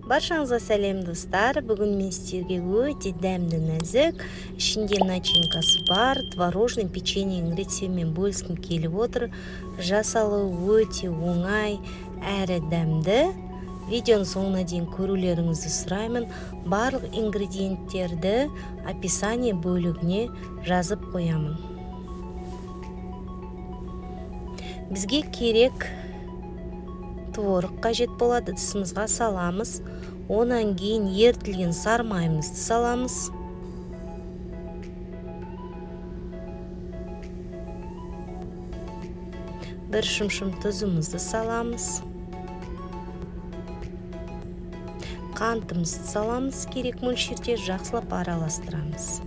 Баршаңызға сәлем достар. Бүгін мен сіздерге өте дәмді нәзік, ішінде начинкасы бар творожный печеньенің рецептімен бөліскім келіп отыр. Жасалуы өте оңай әрі дәмді. Видеоның соңына дейін көрулеріңізді сұраймын. Барлық ингредиенттерді описание бөлігіне жазып қоямын. Бізге керек творог қажет болады. Ыдысымызға саламыз. Онан кейін ертілген сары майымызды саламыз. Бір шымшым тұзымызды саламыз. Қантымызды саламыз. Керек мөлшерде жақсылап араластырамыз.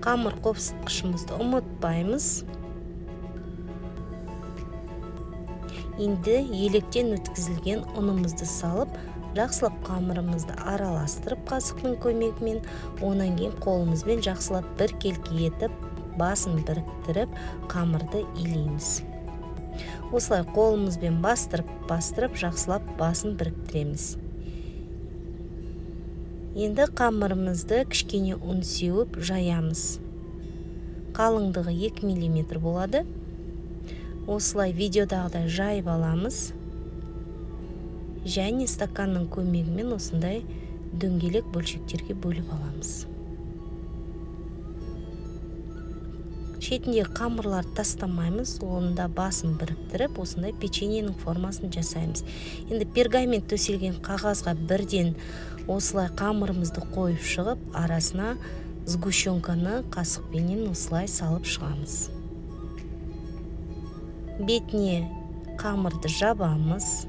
Қамыр қопсытқышымызды ұмытпаймыз. Енді електен өткізілген ұнымызды салып, жақсылап қамырымызды араластырып қасықтың көмегімен, онан кейін қолымызбен жақсылап біркелкі етіп, басын біріктіріп, қамырды илейміз. Осылай қолымызбен бастырып, жақсылап басын біріктіреміз. Енді қамырымызды кішкене ұн сеуіп жаямыз. Қалыңдығы 2 мм болады. Осылай видеодағыдай жайып аламыз. Және стаканның көмегімен осындай дөңгелек бөлшектерге бөліп аламыз. Шетіндегі қамырларды тастамаймыз. Онда басын біріктіріп, осындай печеньенің формасын жасаймыз. Енді пергамент төселген қағазға бірден осылай қамырымызды қойып шығып, арасына сгущенканы қасықпенен осылай салып шығамыз. Бетіне қамырды жабамыз.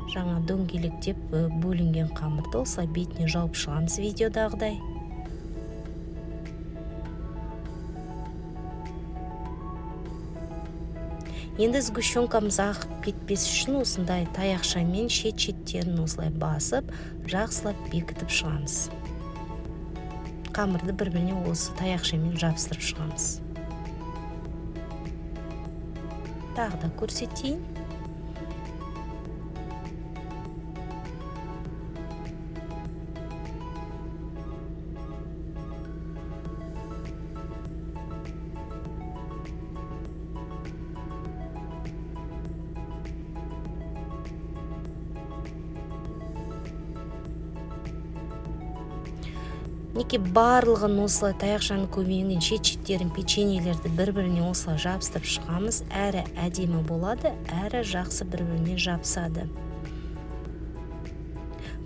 Жаңа дөңгелектеп бөлінген қамырды осылай бетіне жауып шығамыз видеодағыдай. Енді сгущенкамыз ағып кетпес үшін осындай таяқшамен шет-шеттерін осылай басып, жақсылап бекітіп шығамыз. Қамырды бір-біріне осы таяқшамен жабыстырып шығамыз. Тағы да көрсетейін. Неке барлығын осылай таяқшаның көмегімен шет-шеттерін печеньелерді бір-біріне осылай жабыстырып шығамыз. Әрі әдемі болады, әрі жақсы бір-біріне жабысады.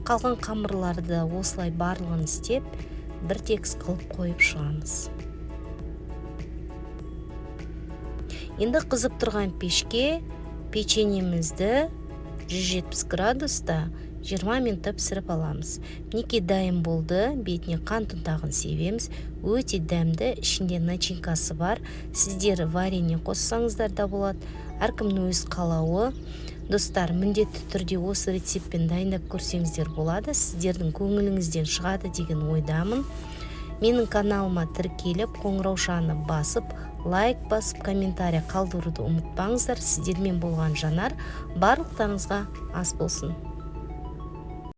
Қалған қамырларды осылай барлығын істеп, бір текіс қылып қойып шығамыз. Енді қызып тұрған пешке печеньемізді 170 градуста 20 минутта пісіріп аламыз. Неке дайын болды, бетіне қант ұнтағын себеміз. Өте дәмді, ішінде начинкасы бар. Сіздер варенье қоссаңыздар да болады. Әркімнің өз қалауы. Достар, міндетті түрде осы рецептпен дайындап көрсеңіздер болады. Сіздердің көңіліңізден шығады деген ойдамын. Менің каналыма тіркеліп, қоңыраушаны басып, лайк басып, комментарий қалдыруды ұмытпаңыздар. Сіздермен болған Жанар. Барлықтарыңызға ас болсын.